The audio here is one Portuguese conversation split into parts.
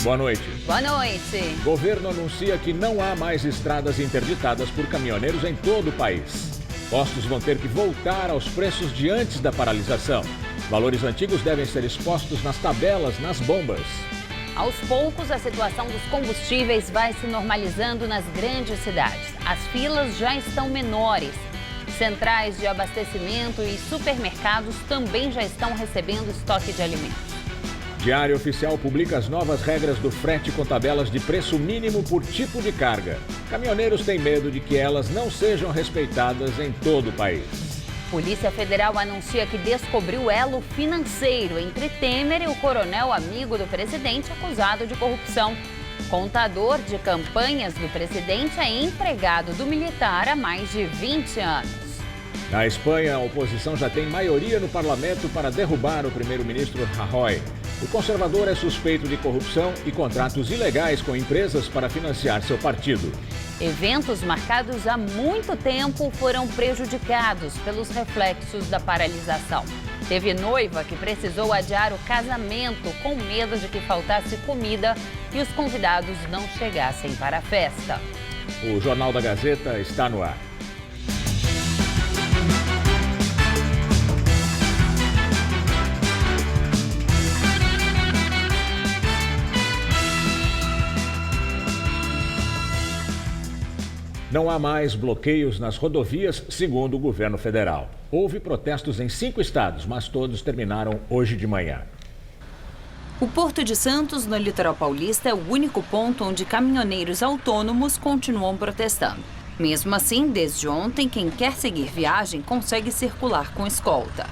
Boa noite. Boa noite. Governo anuncia que não há mais estradas interditadas por caminhoneiros em todo o país. Postos vão ter que voltar aos preços de antes da paralisação. Valores antigos devem ser expostos nas tabelas, nas bombas. Aos poucos, a situação dos combustíveis vai se normalizando nas grandes cidades. As filas já estão menores. Centrais de abastecimento e supermercados também já estão recebendo estoque de alimentos. Diário Oficial publica as novas regras do frete com tabelas de preço mínimo por tipo de carga. Caminhoneiros têm medo de que elas não sejam respeitadas em todo o país. Polícia Federal anuncia que descobriu elo financeiro entre Temer e o coronel amigo do presidente acusado de corrupção. Contador de campanhas do presidente é empregado do militar há mais de 20 anos. Na Espanha, a oposição já tem maioria no parlamento para derrubar o primeiro-ministro Rajoy. O conservador é suspeito de corrupção e contratos ilegais com empresas para financiar seu partido. Eventos marcados há muito tempo foram prejudicados pelos reflexos da paralisação. Teve noiva que precisou adiar o casamento com medo de que faltasse comida e os convidados não chegassem para a festa. O Jornal da Gazeta está no ar. Não há mais bloqueios nas rodovias, segundo o governo federal. Houve protestos em 5 estados, mas todos terminaram hoje de manhã. O Porto de Santos, no litoral paulista, é o único ponto onde caminhoneiros autônomos continuam protestando. Mesmo assim, desde ontem, quem quer seguir viagem consegue circular com escolta.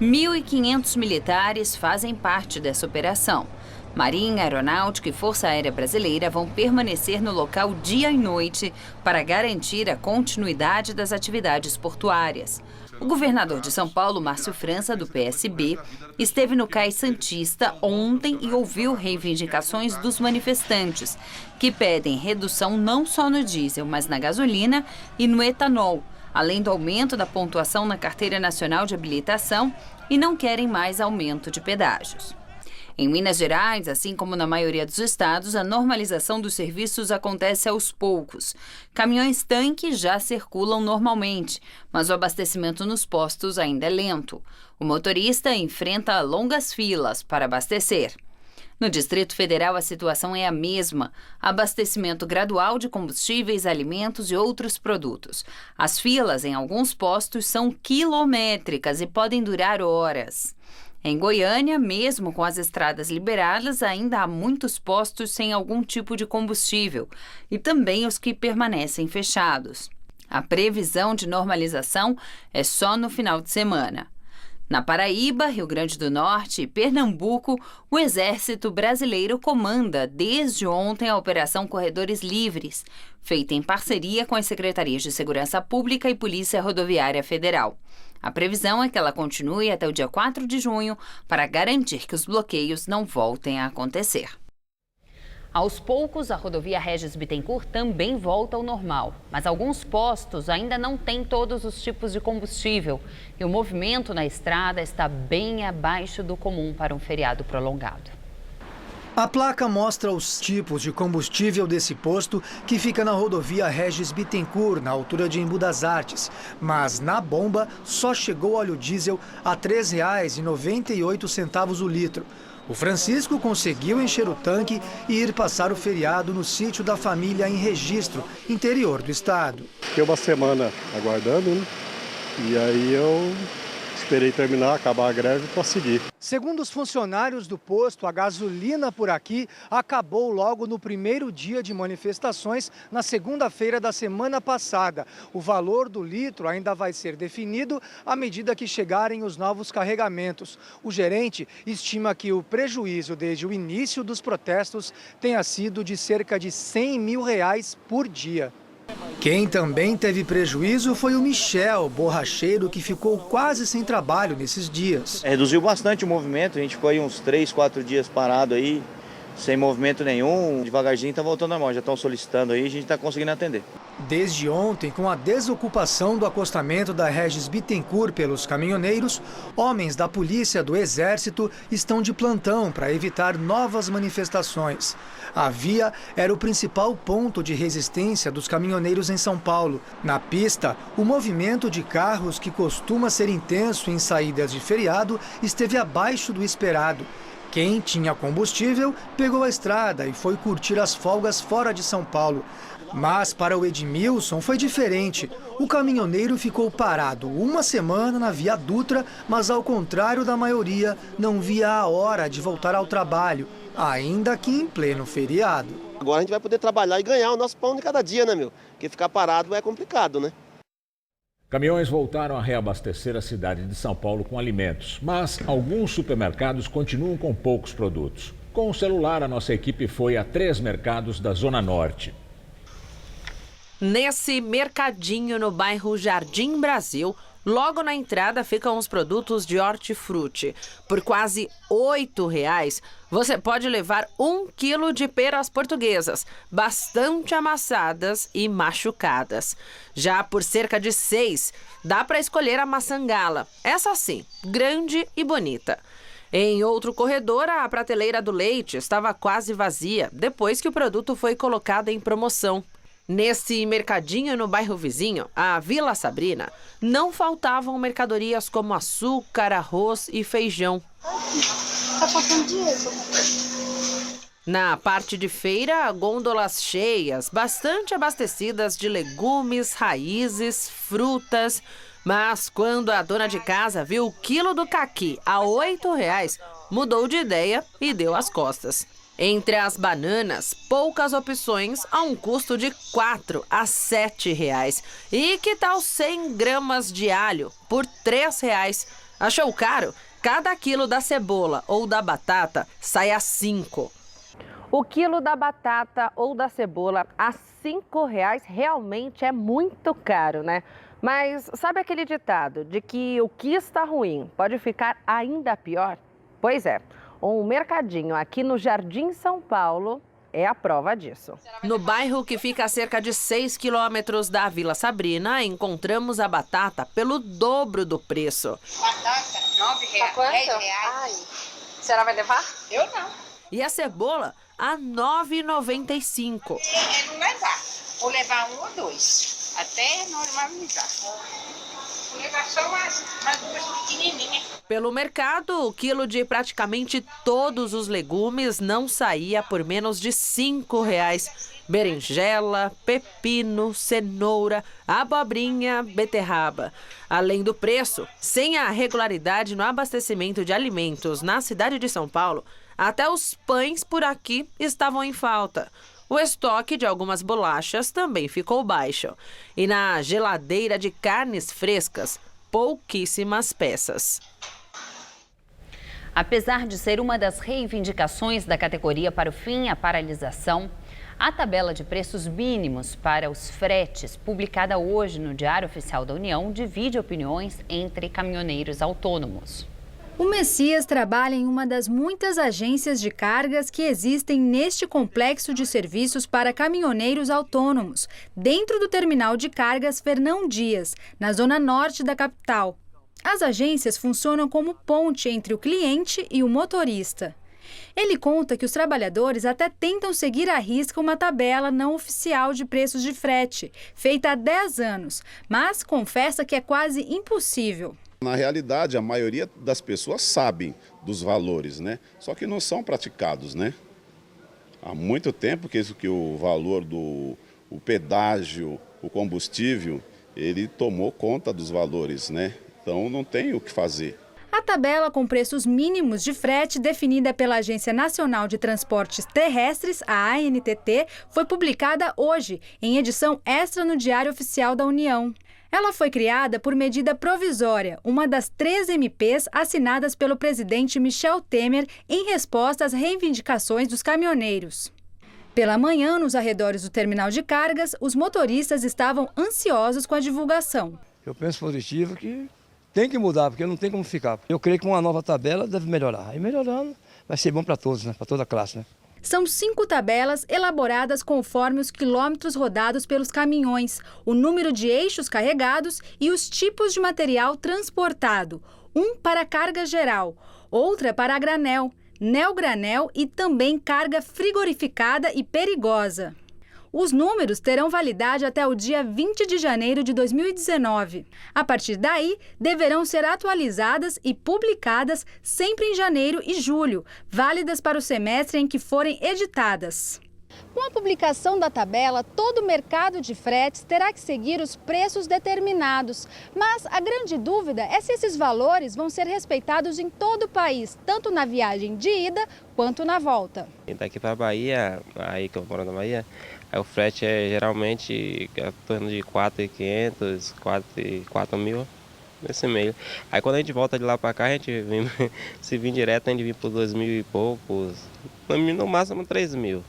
1.500 militares fazem parte dessa operação. Marinha, Aeronáutica e Força Aérea Brasileira vão permanecer no local dia e noite para garantir a continuidade das atividades portuárias. O governador de São Paulo, Márcio França, do PSB, esteve no Cais Santista ontem e ouviu reivindicações dos manifestantes, que pedem redução não só no diesel, mas na gasolina e no etanol, além do aumento da pontuação na Carteira Nacional de Habilitação, e não querem mais aumento de pedágios. Em Minas Gerais, assim como na maioria dos estados, a normalização dos serviços acontece aos poucos. Caminhões-tanque já circulam normalmente, mas o abastecimento nos postos ainda é lento. O motorista enfrenta longas filas para abastecer. No Distrito Federal, a situação é a mesma. Abastecimento gradual de combustíveis, alimentos e outros produtos. As filas em alguns postos são quilométricas e podem durar horas. Em Goiânia, mesmo com as estradas liberadas, ainda há muitos postos sem algum tipo de combustível e também os que permanecem fechados. A previsão de normalização é só no final de semana. Na Paraíba, Rio Grande do Norte e Pernambuco, o Exército Brasileiro comanda desde ontem a Operação Corredores Livres, feita em parceria com as Secretarias de Segurança Pública e Polícia Rodoviária Federal. A previsão é que ela continue até o dia 4 de junho para garantir que os bloqueios não voltem a acontecer. Aos poucos, a rodovia Regis Bittencourt também volta ao normal, mas alguns postos ainda não têm todos os tipos de combustível e o movimento na estrada está bem abaixo do comum para um feriado prolongado. A placa mostra os tipos de combustível desse posto que fica na rodovia Regis Bittencourt, na altura de Embu das Artes. Mas na bomba só chegou óleo diesel a R$ 3,98 o litro. O Francisco conseguiu encher o tanque e ir passar o feriado no sítio da família em Registro, interior do estado. Fiquei uma semana aguardando, né? E aí eu esperei terminar, acabar a greve para seguir. Segundo os funcionários do posto, a gasolina por aqui acabou logo no primeiro dia de manifestações, na segunda-feira da semana passada. O valor do litro ainda vai ser definido à medida que chegarem os novos carregamentos. O gerente estima que o prejuízo desde o início dos protestos tenha sido de cerca de R$100 mil por dia. Quem também teve prejuízo foi o Michel, borracheiro, que ficou quase sem trabalho nesses dias. Reduziu bastante o movimento, a gente ficou aí uns 3, 4 dias parado aí, sem movimento nenhum, devagarzinho está voltando ao normal, já estão solicitando aí, a gente está conseguindo atender. Desde ontem, com a desocupação do acostamento da Regis Bittencourt pelos caminhoneiros, homens da polícia do Exército estão de plantão para evitar novas manifestações. A via era o principal ponto de resistência dos caminhoneiros em São Paulo. Na pista, o movimento de carros, que costuma ser intenso em saídas de feriado, esteve abaixo do esperado. Quem tinha combustível pegou a estrada e foi curtir as folgas fora de São Paulo. Mas para o Edmilson foi diferente. O caminhoneiro ficou parado uma semana na Via Dutra, mas ao contrário da maioria, não via a hora de voltar ao trabalho, ainda que em pleno feriado. Agora a gente vai poder trabalhar e ganhar o nosso pão de cada dia, né, meu? Porque ficar parado é complicado, né? Caminhões voltaram a reabastecer a cidade de São Paulo com alimentos, mas alguns supermercados continuam com poucos produtos. Com o celular, a nossa equipe foi a 3 mercados da Zona Norte. Nesse mercadinho no bairro Jardim Brasil, logo na entrada ficam os produtos de hortifruti. Por quase R$8, você pode levar 1 quilo de peras portuguesas, bastante amassadas e machucadas. Já por cerca de 6, dá para escolher a maçã gala. Essa sim, grande e bonita. Em outro corredor, a prateleira do leite estava quase vazia, depois que o produto foi colocado em promoção. Nesse mercadinho no bairro vizinho, a Vila Sabrina, não faltavam mercadorias como açúcar, arroz e feijão. Tá faltando dinheiro. Na parte de feira, gôndolas cheias, bastante abastecidas de legumes, raízes, frutas. Mas quando a dona de casa viu o quilo do caqui a R$8, mudou de ideia e deu as costas. Entre as bananas, poucas opções a um custo de R$4 a R$7. E que tal 100 gramas de alho por R$3? Achou caro? Cada quilo da cebola ou da batata sai a R$5. O quilo da batata ou da cebola a R$5 realmente é muito caro, né? Mas sabe aquele ditado de que o que está ruim pode ficar ainda pior? Pois é. Um mercadinho aqui no Jardim São Paulo é a prova disso. No bairro que fica a cerca de 6 quilômetros da Vila Sabrina, encontramos a batata pelo dobro do preço. Batata, R$9, R$10. Ai, a senhora vai levar? Eu não. E a cebola a R$9,95. É não levar. Vou levar 1 ou 2, até normalizar. Vou levar só mais 2 pequenininhas. Pelo mercado, o quilo de praticamente todos os legumes não saía por menos de R$5. Berinjela, pepino, cenoura, abobrinha, beterraba. Além do preço, sem a regularidade no abastecimento de alimentos na cidade de São Paulo, até os pães por aqui estavam em falta. O estoque de algumas bolachas também ficou baixo. E na geladeira de carnes frescas, pouquíssimas peças. Apesar de ser uma das reivindicações da categoria para o fim à paralisação, a tabela de preços mínimos para os fretes, publicada hoje no Diário Oficial da União, divide opiniões entre caminhoneiros autônomos. O Messias trabalha em uma das muitas agências de cargas que existem neste complexo de serviços para caminhoneiros autônomos, dentro do terminal de cargas Fernão Dias, na zona norte da capital. As agências funcionam como ponte entre o cliente e o motorista. Ele conta que os trabalhadores até tentam seguir à risca uma tabela não oficial de preços de frete, feita há 10 anos, mas confessa que é quase impossível. Na realidade, a maioria das pessoas sabem dos valores, né? Só que não são praticados, né? Há muito tempo que o valor do pedágio, o combustível, ele tomou conta dos valores, né? Então não tem o que fazer. A tabela com preços mínimos de frete definida pela Agência Nacional de Transportes Terrestres, a ANTT, foi publicada hoje, em edição extra no Diário Oficial da União. Ela foi criada por medida provisória, uma das 3 MPs assinadas pelo presidente Michel Temer em resposta às reivindicações dos caminhoneiros. Pela manhã, nos arredores do terminal de cargas, os motoristas estavam ansiosos com a divulgação. Eu penso positivo que tem que mudar, porque não tem como ficar. Eu creio que uma nova tabela deve melhorar. E melhorando vai ser bom para todos, né? Para toda a classe, né? São 5 tabelas elaboradas conforme os quilômetros rodados pelos caminhões, o número de eixos carregados e os tipos de material transportado. Um para carga geral, outra para a granel, neogranel e também carga frigorificada e perigosa. Os números terão validade até o dia 20 de janeiro de 2019. A partir daí, deverão ser atualizadas e publicadas sempre em janeiro e julho, válidas para o semestre em que forem editadas. Com a publicação da tabela, todo o mercado de fretes terá que seguir os preços determinados. Mas a grande dúvida é se esses valores vão ser respeitados em todo o país, tanto na viagem de ida quanto na volta. Daqui para a Bahia, aí que eu moro na Bahia, aí o frete é geralmente em torno de 4.500, 4.000, nesse meio. Aí quando a gente volta de lá para cá, a gente vem, se vir direto, a gente vem por 2.000 e poucos, no máximo 3.000.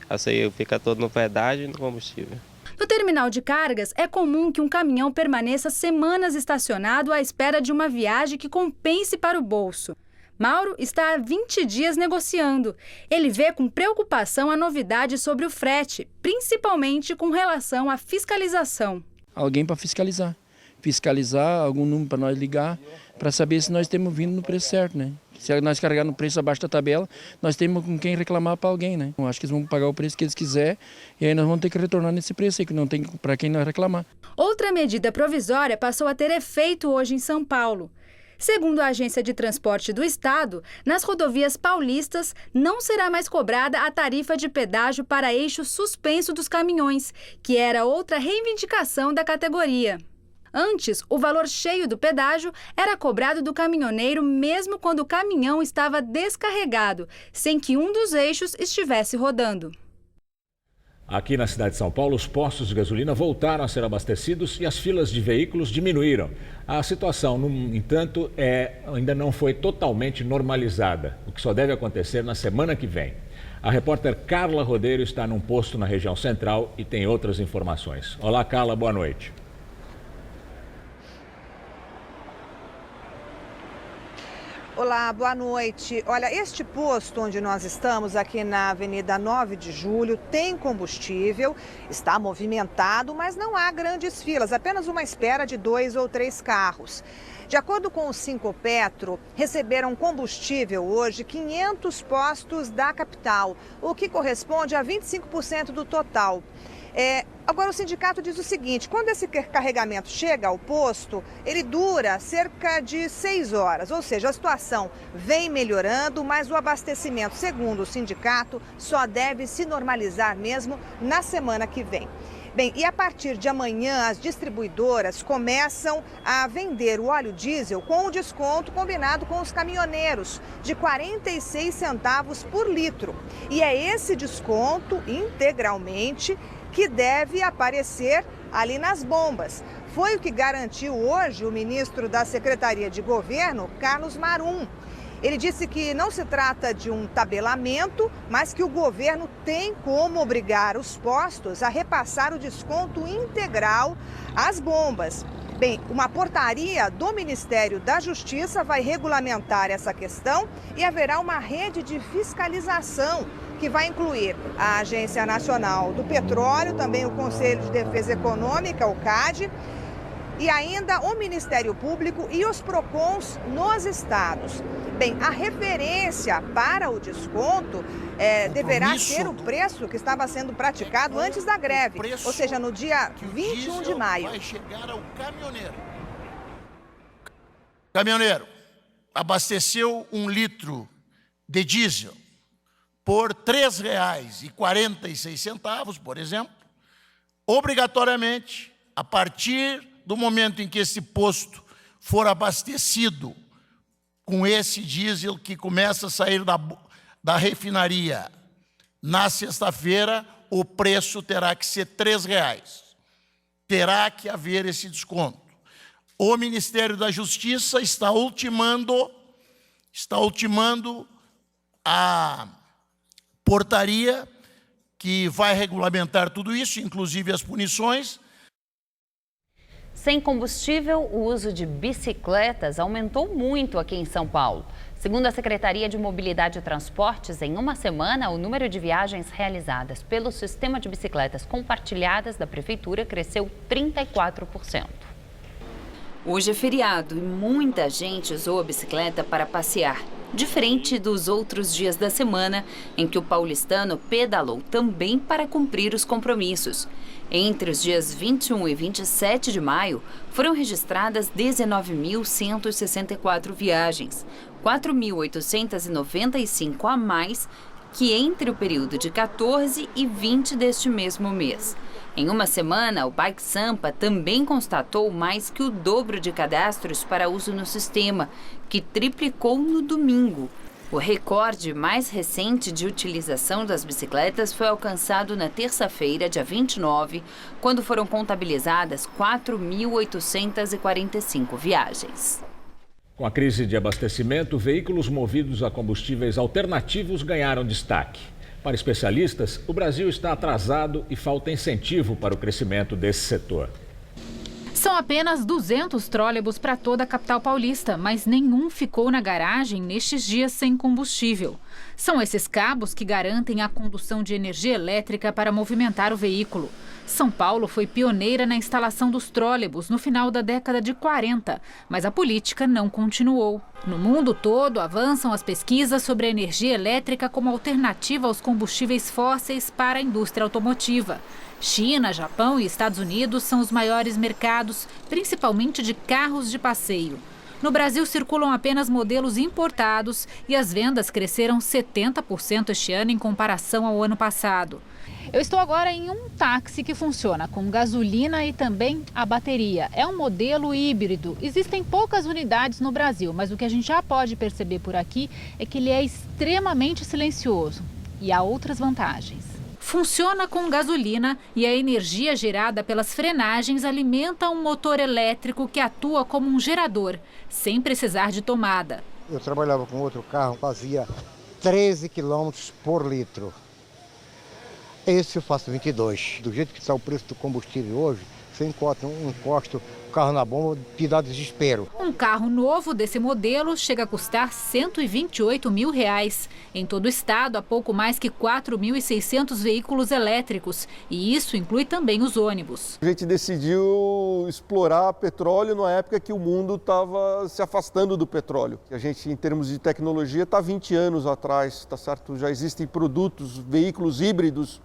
Assim, fica todo no pedágio e no combustível. No terminal de cargas, é comum que um caminhão permaneça semanas estacionado à espera de uma viagem que compense para o bolso. Mauro está há 20 dias negociando. Ele vê com preocupação a novidade sobre o frete, principalmente com relação à fiscalização. Alguém para fiscalizar. Fiscalizar, algum número para nós ligar, para saber se nós estamos vindo no preço certo, né? Se nós carregar no preço abaixo da tabela, nós temos com quem reclamar para alguém, né? Eu acho que eles vão pagar o preço que eles quiserem e aí nós vamos ter que retornar nesse preço aí, que não tem para quem nós reclamar. Outra medida provisória passou a ter efeito hoje em São Paulo. Segundo a Agência de Transporte do Estado, nas rodovias paulistas não será mais cobrada a tarifa de pedágio para eixo suspenso dos caminhões, que era outra reivindicação da categoria. Antes, o valor cheio do pedágio era cobrado do caminhoneiro mesmo quando o caminhão estava descarregado, sem que um dos eixos estivesse rodando. Aqui na cidade de São Paulo, os postos de gasolina voltaram a ser abastecidos e as filas de veículos diminuíram. A situação, no entanto, ainda não foi totalmente normalizada, o que só deve acontecer na semana que vem. A repórter Carla Rodeiro está num posto na região central e tem outras informações. Olá, Carla, boa noite. Olá, boa noite. Olha, este posto onde nós estamos, aqui na Avenida 9 de Julho, tem combustível, está movimentado, mas não há grandes filas, apenas uma espera de 2 ou 3 carros. De acordo com o Sincopetro, receberam combustível hoje 500 postos da capital, o que corresponde a 25% do total. Agora, o sindicato diz o seguinte: quando esse carregamento chega ao posto, ele dura cerca de 6 horas, ou seja, a situação vem melhorando, mas o abastecimento, segundo o sindicato, só deve se normalizar mesmo na semana que vem. Bem, e a partir de amanhã, as distribuidoras começam a vender o óleo diesel com o desconto combinado com os caminhoneiros, de 46 centavos por litro. E é esse desconto integralmente que deve aparecer ali nas bombas. Foi o que garantiu hoje o ministro da Secretaria de Governo, Carlos Marum. Ele disse que não se trata de um tabelamento, mas que o governo tem como obrigar os postos a repassar o desconto integral às bombas. Bem, uma portaria do Ministério da Justiça vai regulamentar essa questão e haverá uma rede de fiscalização que vai incluir a Agência Nacional do Petróleo, também o Conselho de Defesa Econômica, o CAD, e ainda o Ministério Público e os PROCONs nos estados. Bem, a referência para o desconto deverá ser o preço que estava sendo praticado antes da greve, ou seja, no dia 21 de maio. Vai chegar ao caminhoneiro. Caminhoneiro, abasteceu 1 litro de diesel por R$ 3,46, por exemplo, obrigatoriamente, a partir do momento em que esse posto for abastecido com esse diesel que começa a sair da refinaria na sexta-feira, o preço terá que ser R$ 3,00. Terá que haver esse desconto. O Ministério da Justiça está ultimando a portaria que vai regulamentar tudo isso, inclusive as punições. Sem combustível, o uso de bicicletas aumentou muito aqui em São Paulo. Segundo a Secretaria de Mobilidade e Transportes, em uma semana, o número de viagens realizadas pelo sistema de bicicletas compartilhadas da Prefeitura cresceu 34%. Hoje é feriado e muita gente usou a bicicleta para passear, diferente dos outros dias da semana em que o paulistano pedalou também para cumprir os compromissos. Entre os dias 21 e 27 de maio, foram registradas 19.164 viagens, 4.895 a mais que entre o período de 14 e 20 deste mesmo mês. Em uma semana, o Bike Sampa também constatou mais que o dobro de cadastros para uso no sistema, que triplicou no domingo. O recorde mais recente de utilização das bicicletas foi alcançado na terça-feira, dia 29, quando foram contabilizadas 4.845 viagens. Com a crise de abastecimento, veículos movidos a combustíveis alternativos ganharam destaque. Para especialistas, o Brasil está atrasado e falta incentivo para o crescimento desse setor. São apenas 200 trólebus para toda a capital paulista, mas nenhum ficou na garagem nestes dias sem combustível. São esses cabos que garantem a condução de energia elétrica para movimentar o veículo. São Paulo foi pioneira na instalação dos trólebus no final da década de 40, mas a política não continuou. No mundo todo, avançam as pesquisas sobre a energia elétrica como alternativa aos combustíveis fósseis para a indústria automotiva. China, Japão e Estados Unidos são os maiores mercados, principalmente de carros de passeio. No Brasil, circulam apenas modelos importados e as vendas cresceram 70% este ano em comparação ao ano passado. Eu estou agora em um táxi que funciona com gasolina e também a bateria. É um modelo híbrido. Existem poucas unidades no Brasil, mas o que a gente já pode perceber por aqui é que ele é extremamente silencioso. E há outras vantagens. Funciona com gasolina e a energia gerada pelas frenagens alimenta um motor elétrico que atua como um gerador, sem precisar de tomada. Eu trabalhava com outro carro, fazia 13 km por litro. Esse eu faço 22. Do jeito que está o preço do combustível hoje, você encosta o carro na bomba, te dá desespero. Um carro novo desse modelo chega a custar R$ 128 mil. Em todo o estado, há pouco mais que 4.600 veículos elétricos. E isso inclui também os ônibus. A gente decidiu explorar petróleo na época que o mundo estava se afastando do petróleo. A gente, em termos de tecnologia, está 20 anos atrás, tá certo? Já existem produtos, veículos híbridos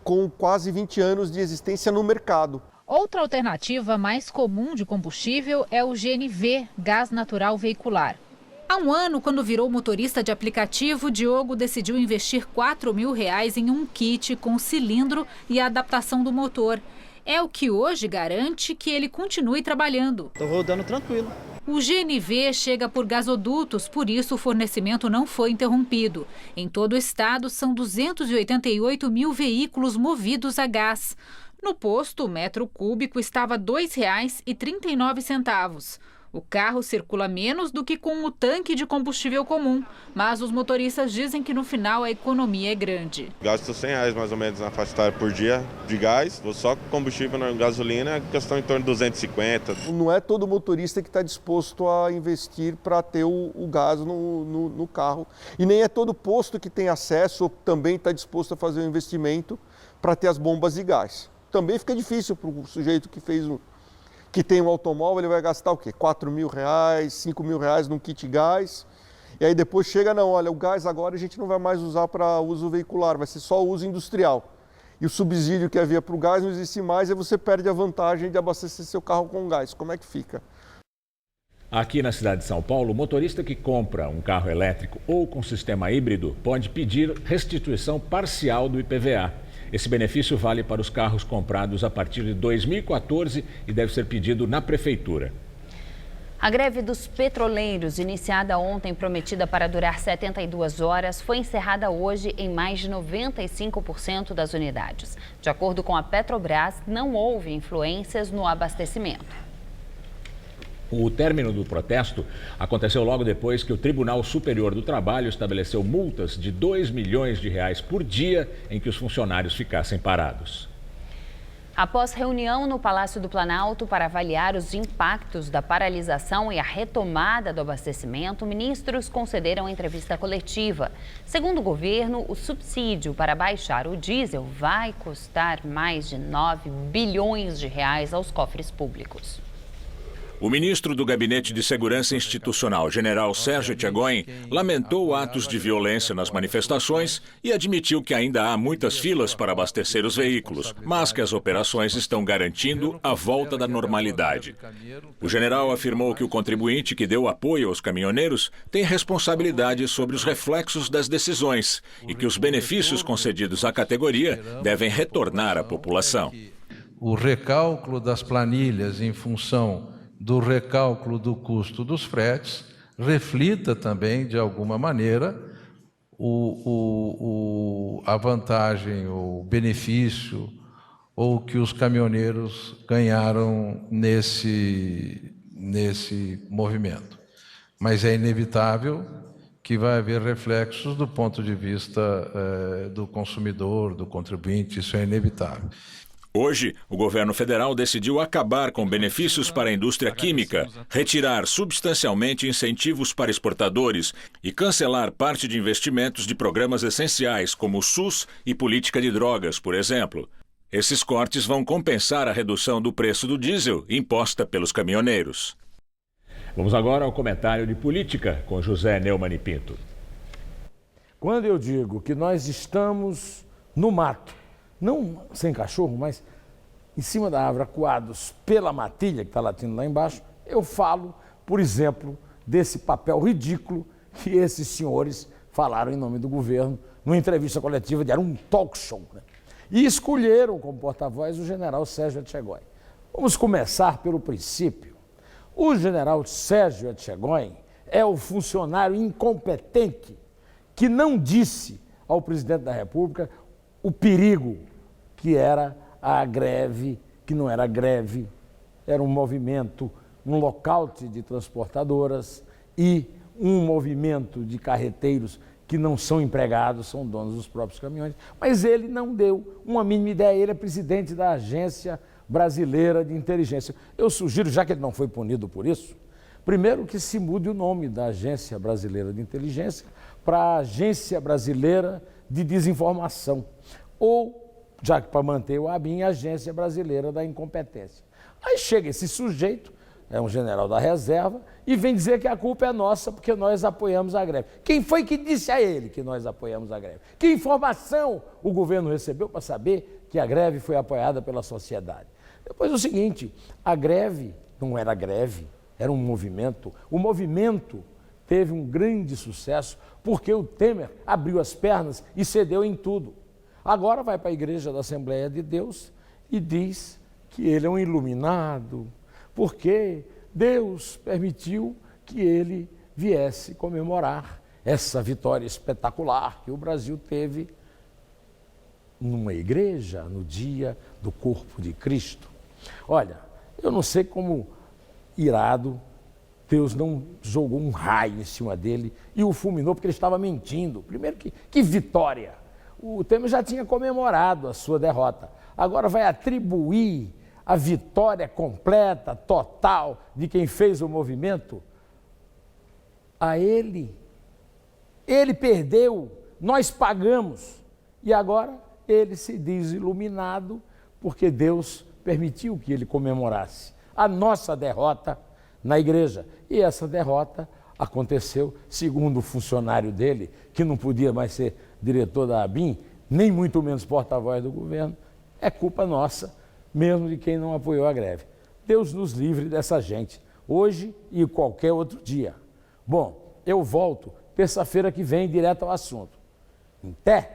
com quase 20 anos de existência no mercado. Outra alternativa mais comum de combustível é o GNV, gás natural veicular. Há um ano, quando virou motorista de aplicativo, Diogo decidiu investir R$ 4 mil em um kit com cilindro e a adaptação do motor. É o que hoje garante que ele continue trabalhando. Estou rodando tranquilo. O GNV chega por gasodutos, por isso o fornecimento não foi interrompido. Em todo o estado, são 288 mil veículos movidos a gás. No posto, o metro cúbico estava R$ 2,39. O carro circula menos do que com o tanque de combustível comum, mas os motoristas dizem que no final a economia é grande. Gasto R$100 mais ou menos na faixa etária por dia de gás, só com combustível na gasolina, questão em torno de 250. Não é todo motorista que está disposto a investir para ter o gás no carro. E nem é todo posto que tem acesso ou também está disposto a fazer o investimento para ter as bombas de gás. Também fica difícil para o sujeito que tem um automóvel, ele vai gastar o quê? R$4 mil, R$5 mil num kit gás. E aí depois chega, não, olha, o gás agora a gente não vai mais usar para uso veicular, vai ser só uso industrial. E o subsídio que havia para o gás não existe mais, e você perde a vantagem de abastecer seu carro com gás. Como é que fica? Aqui na cidade de São Paulo, o motorista que compra um carro elétrico ou com sistema híbrido pode pedir restituição parcial do IPVA. Esse benefício vale para os carros comprados a partir de 2014 e deve ser pedido na prefeitura. A greve dos petroleiros, iniciada ontem, prometida para durar 72 horas, foi encerrada hoje em mais de 95% das unidades. De acordo com a Petrobras, não houve influências no abastecimento. O término do protesto aconteceu logo depois que o Tribunal Superior do Trabalho estabeleceu multas de R$ 2 milhões por dia em que os funcionários ficassem parados. Após reunião no Palácio do Planalto para avaliar os impactos da paralisação e a retomada do abastecimento, ministros concederam entrevista coletiva. Segundo o governo, o subsídio para baixar o diesel vai custar mais de 9 bilhões de reais aos cofres públicos. O ministro do Gabinete de Segurança Institucional, general Sérgio Etchegóin, lamentou atos de violência nas manifestações e admitiu que ainda há muitas filas para abastecer os veículos, mas que as operações estão garantindo a volta da normalidade. O general afirmou que o contribuinte que deu apoio aos caminhoneiros tem responsabilidade sobre os reflexos das decisões e que os benefícios concedidos à categoria devem retornar à população. O recálculo das planilhas em função do recálculo do custo dos fretes reflita também, de alguma maneira, a vantagem, o benefício ou que os caminhoneiros ganharam nesse movimento. Mas é inevitável que vai haver reflexos do ponto de vista do consumidor, do contribuinte, isso é inevitável. Hoje, o governo federal decidiu acabar com benefícios para a indústria química, retirar substancialmente incentivos para exportadores e cancelar parte de investimentos de programas essenciais, como o SUS e política de drogas, por exemplo. Esses cortes vão compensar a redução do preço do diesel imposta pelos caminhoneiros. Vamos agora ao comentário de política com José Neumann e Pinto. Quando eu digo que nós estamos no mato, não sem cachorro, mas em cima da árvore, acuados pela matilha que está latindo lá embaixo, eu falo, por exemplo, desse papel ridículo que esses senhores falaram em nome do governo numa entrevista coletiva, era um talk show, né? E escolheram como porta-voz o general Sérgio Etchegóin. Vamos começar pelo princípio. O general Sérgio Etchegóin é o funcionário incompetente que não disse ao presidente da República o perigo que era a greve, que não era greve, era um movimento, um lockout de transportadoras e um movimento de carreteiros que não são empregados, são donos dos próprios caminhões. Mas ele não deu uma mínima ideia, ele é presidente da Agência Brasileira de Inteligência. Eu sugiro, já que ele não foi punido por isso, primeiro que se mude o nome da Agência Brasileira de Inteligência para Agência Brasileira de Desinformação, ou, já que para manter o ABIN, Agência Brasileira da Incompetência. Aí chega esse sujeito, é um general da reserva, e vem dizer que a culpa é nossa porque nós apoiamos a greve. Quem foi que disse a ele que nós apoiamos a greve? Que informação o governo recebeu para saber que a greve foi apoiada pela sociedade? Depois o seguinte, a greve não era greve, era um movimento. O movimento teve um grande sucesso porque o Temer abriu as pernas e cedeu em tudo. Agora vai para a Igreja da Assembleia de Deus e diz que ele é um iluminado, porque Deus permitiu que ele viesse comemorar essa vitória espetacular que o Brasil teve numa igreja no dia do corpo de Cristo. Olha, eu não sei como irado Deus não jogou um raio em cima dele e o fulminou porque ele estava mentindo. Primeiro, que vitória! O Temer já tinha comemorado a sua derrota. Agora vai atribuir a vitória completa, total, de quem fez o movimento a ele. Ele perdeu, nós pagamos. E agora ele se diz iluminado porque Deus permitiu que ele comemorasse a nossa derrota na igreja. E essa derrota aconteceu, segundo o funcionário dele, que não podia mais ser diretor da ABIN, nem muito menos porta-voz do governo, é culpa nossa, mesmo de quem não apoiou a greve. Deus nos livre dessa gente, hoje e qualquer outro dia. Bom, eu volto terça-feira que vem direto ao assunto. Até!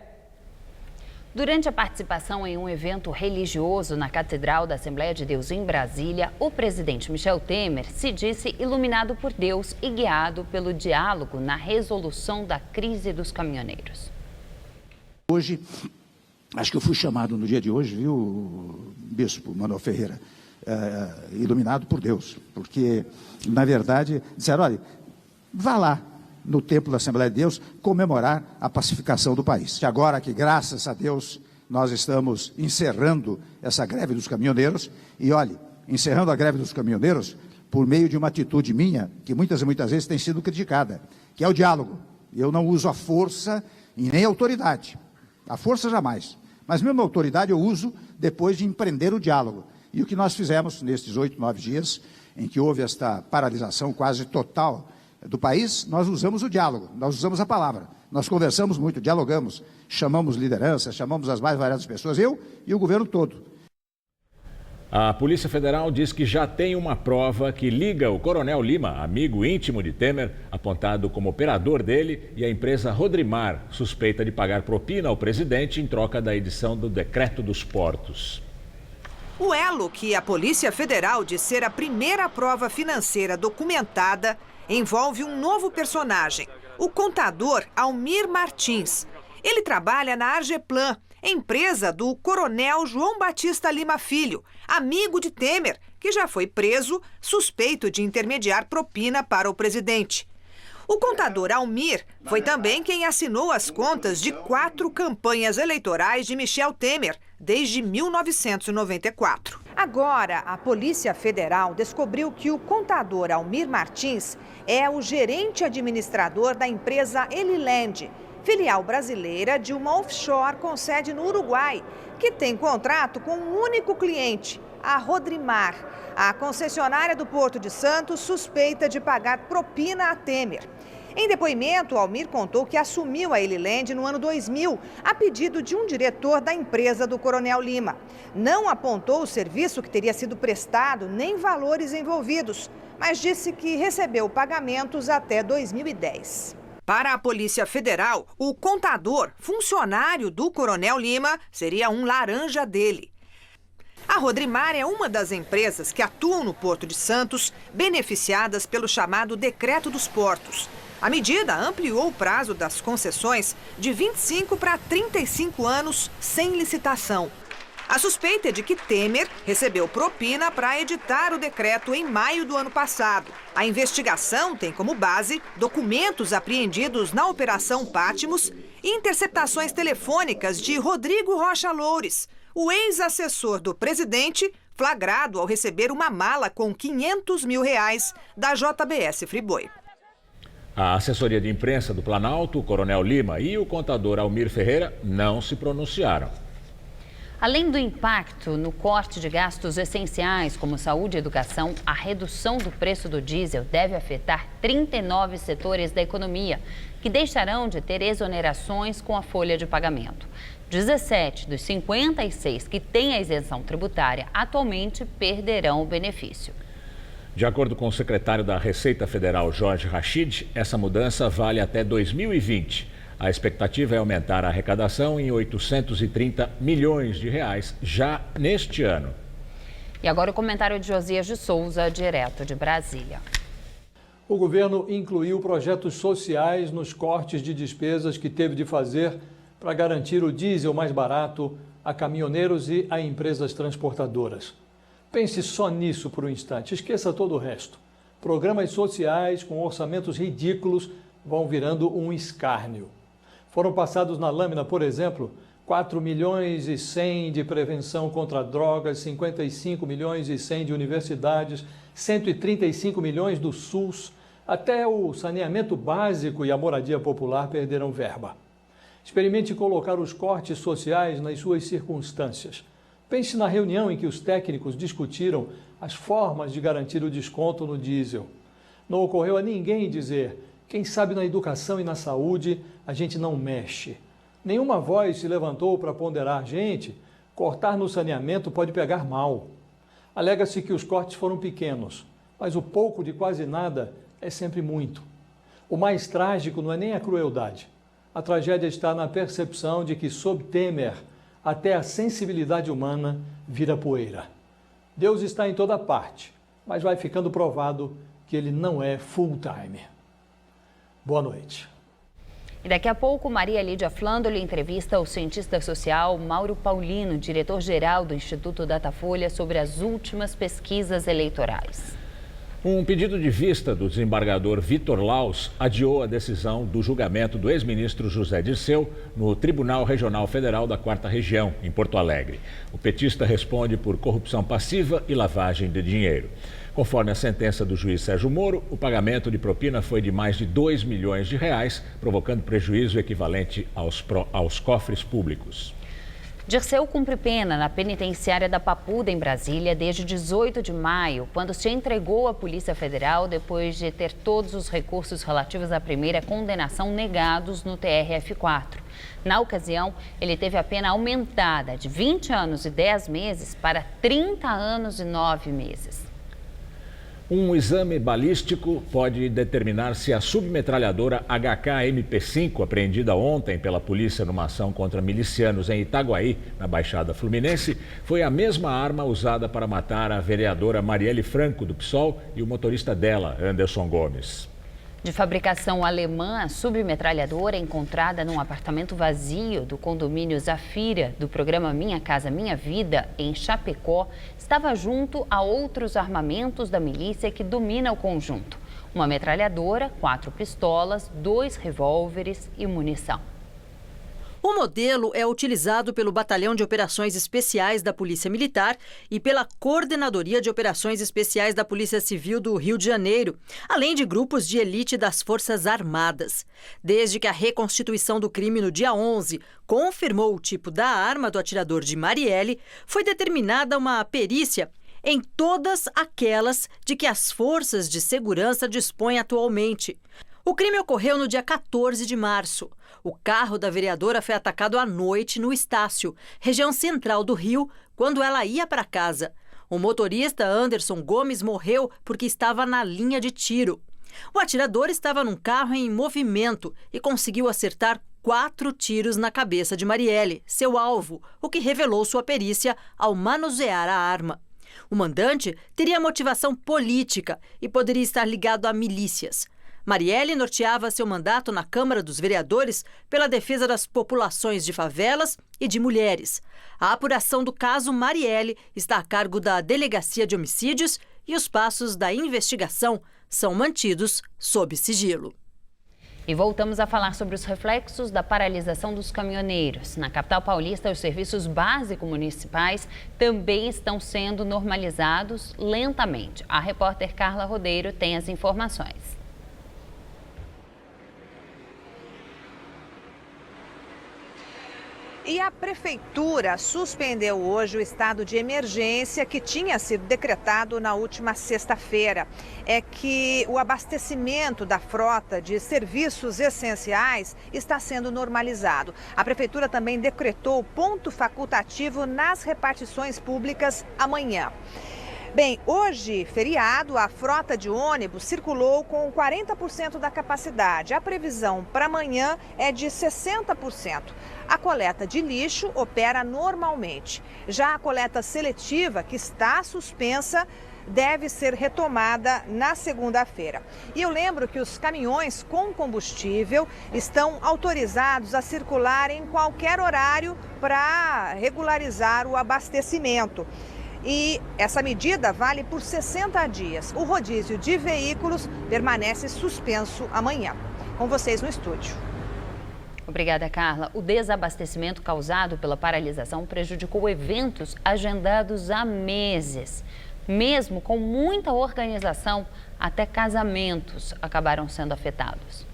Durante a participação em um evento religioso na Catedral da Assembleia de Deus em Brasília, o presidente Michel Temer se disse iluminado por Deus e guiado pelo diálogo na resolução da crise dos caminhoneiros. Hoje, acho que eu fui chamado no dia de hoje, viu, Bispo Manuel Ferreira, iluminado por Deus, porque, na verdade, disseram, olha, vá lá no templo da Assembleia de Deus comemorar a pacificação do país. E agora que, graças a Deus, nós estamos encerrando essa greve dos caminhoneiros e, olhe, encerrando a greve dos caminhoneiros por meio de uma atitude minha, que muitas vezes tem sido criticada, que é o diálogo. Eu não uso a força e nem a autoridade. A força jamais. Mas mesmo a autoridade eu uso depois de empreender o diálogo. E o que nós fizemos nestes 8, 9 dias, em que houve esta paralisação quase total do país, nós usamos o diálogo, nós usamos a palavra. Nós conversamos muito, dialogamos, chamamos liderança, chamamos as mais variadas pessoas, eu e o governo todo. A Polícia Federal diz que já tem uma prova que liga o Coronel Lima, amigo íntimo de Temer, apontado como operador dele, e a empresa Rodrimar, suspeita de pagar propina ao presidente em troca da edição do Decreto dos Portos. O elo que a Polícia Federal diz ser a primeira prova financeira documentada envolve um novo personagem, o contador Almir Martins. Ele trabalha na Argeplan, empresa do Coronel João Batista Lima Filho, amigo de Temer, que já foi preso, suspeito de intermediar propina para o presidente. O contador Almir foi também quem assinou as contas de 4 campanhas eleitorais de Michel Temer, desde 1994. Agora, a Polícia Federal descobriu que o contador Almir Martins é o gerente administrador da empresa Eliland, filial brasileira de uma offshore com sede no Uruguai, que tem contrato com um único cliente, a Rodrimar, a concessionária do Porto de Santos, suspeita de pagar propina a Temer. Em depoimento, Almir contou que assumiu a Eliland no ano 2000, a pedido de um diretor da empresa do Coronel Lima. Não apontou o serviço que teria sido prestado, nem valores envolvidos, mas disse que recebeu pagamentos até 2010. Para a Polícia Federal, o contador, funcionário do Coronel Lima, seria um laranja dele. A Rodrimar é uma das empresas que atuam no Porto de Santos, beneficiadas pelo chamado Decreto dos Portos. A medida ampliou o prazo das concessões de 25 para 35 anos sem licitação. A suspeita é de que Temer recebeu propina para editar o decreto em maio do ano passado. A investigação tem como base documentos apreendidos na Operação Patmos e interceptações telefônicas de Rodrigo Rocha Loures, o ex-assessor do presidente, flagrado ao receber uma mala com R$500 mil da JBS Friboi. A assessoria de imprensa do Planalto, o Coronel Lima e o contador Almir Ferreira não se pronunciaram. Além do impacto no corte de gastos essenciais, como saúde e educação, a redução do preço do diesel deve afetar 39 setores da economia, que deixarão de ter exonerações com a folha de pagamento. 17 dos 56 que têm a isenção tributária atualmente perderão o benefício. De acordo com o secretário da Receita Federal, Jorge Rachid, essa mudança vale até 2020. A expectativa é aumentar a arrecadação em 830 milhões de reais já neste ano. E agora o comentário de Josias de Souza, direto de Brasília. O governo incluiu projetos sociais nos cortes de despesas que teve de fazer para garantir o diesel mais barato a caminhoneiros e a empresas transportadoras. Pense só nisso por um instante, esqueça todo o resto. Programas sociais com orçamentos ridículos vão virando um escárnio. Foram passados na lâmina, por exemplo, 4 milhões e 100 de prevenção contra drogas, 55 milhões e 100 de universidades, 135 milhões do SUS, até o saneamento básico e a moradia popular perderam verba. Experimente colocar os cortes sociais nas suas circunstâncias. Pense na reunião em que os técnicos discutiram as formas de garantir o desconto no diesel. Não ocorreu a ninguém dizer: quem sabe na educação e na saúde a gente não mexe. Nenhuma voz se levantou para ponderar: gente, cortar no saneamento pode pegar mal. Alega-se que os cortes foram pequenos, mas o pouco de quase nada é sempre muito. O mais trágico não é nem a crueldade. A tragédia está na percepção de que, sob Temer, até a sensibilidade humana vira poeira. Deus está em toda parte, mas vai ficando provado que ele não é full-time. Boa noite. E daqui a pouco, Maria Lídia Flandoli entrevista o cientista social Mauro Paulino, diretor-geral do Instituto Datafolha, sobre as últimas pesquisas eleitorais. Um pedido de vista do desembargador Vitor Laus adiou a decisão do julgamento do ex-ministro José Dirceu no Tribunal Regional Federal da 4ª Região, em Porto Alegre. O petista responde por corrupção passiva e lavagem de dinheiro. Conforme a sentença do juiz Sérgio Moro, o pagamento de propina foi de mais de R$2 milhões, provocando prejuízo equivalente aos cofres públicos. Dirceu cumpre pena na penitenciária da Papuda, em Brasília, desde 18 de maio, quando se entregou à Polícia Federal depois de ter todos os recursos relativos à primeira condenação negados no TRF4. Na ocasião, ele teve a pena aumentada de 20 anos e 10 meses para 30 anos e 9 meses. Um exame balístico pode determinar se a submetralhadora HK-MP5, apreendida ontem pela polícia numa ação contra milicianos em Itaguaí, na Baixada Fluminense, foi a mesma arma usada para matar a vereadora Marielle Franco, do PSOL, e o motorista dela, Anderson Gomes. De fabricação alemã, a submetralhadora encontrada num apartamento vazio do condomínio Zafira, do programa Minha Casa Minha Vida, em Chapecó, estava junto a outros armamentos da milícia que domina o conjunto. Uma metralhadora, 4 pistolas, 2 revólveres e munição. O modelo é utilizado pelo Batalhão de Operações Especiais da Polícia Militar e pela Coordenadoria de Operações Especiais da Polícia Civil do Rio de Janeiro, além de grupos de elite das Forças Armadas. Desde que a reconstituição do crime no dia 11 confirmou o tipo da arma do atirador de Marielle, foi determinada uma perícia em todas aquelas de que as forças de segurança dispõem atualmente. O crime ocorreu no dia 14 de março. O carro da vereadora foi atacado à noite no Estácio, região central do Rio, quando ela ia para casa. O motorista Anderson Gomes morreu porque estava na linha de tiro. O atirador estava num carro em movimento e conseguiu acertar 4 tiros na cabeça de Marielle, seu alvo, o que revelou sua perícia ao manusear a arma. O mandante teria motivação política e poderia estar ligado a milícias. Marielle norteava seu mandato na Câmara dos Vereadores pela defesa das populações de favelas e de mulheres. A apuração do caso Marielle está a cargo da Delegacia de Homicídios e os passos da investigação são mantidos sob sigilo. E voltamos a falar sobre os reflexos da paralisação dos caminhoneiros. Na capital paulista, os serviços básicos municipais também estão sendo normalizados lentamente. A repórter Carla Rodeiro tem as informações. E a Prefeitura suspendeu hoje o estado de emergência que tinha sido decretado na última sexta-feira. É que o abastecimento da frota de serviços essenciais está sendo normalizado. A Prefeitura também decretou ponto facultativo nas repartições públicas amanhã. Bem, hoje, feriado, a frota de ônibus circulou com 40% da capacidade. A previsão para amanhã é de 60%. A coleta de lixo opera normalmente. Já a coleta seletiva, que está suspensa, deve ser retomada na segunda-feira. E eu lembro que os caminhões com combustível estão autorizados a circular em qualquer horário para regularizar o abastecimento. E essa medida vale por 60 dias. O rodízio de veículos permanece suspenso amanhã. Com vocês no estúdio. Obrigada, Carla. O desabastecimento causado pela paralisação prejudicou eventos agendados há meses. Mesmo com muita organização, até casamentos acabaram sendo afetados.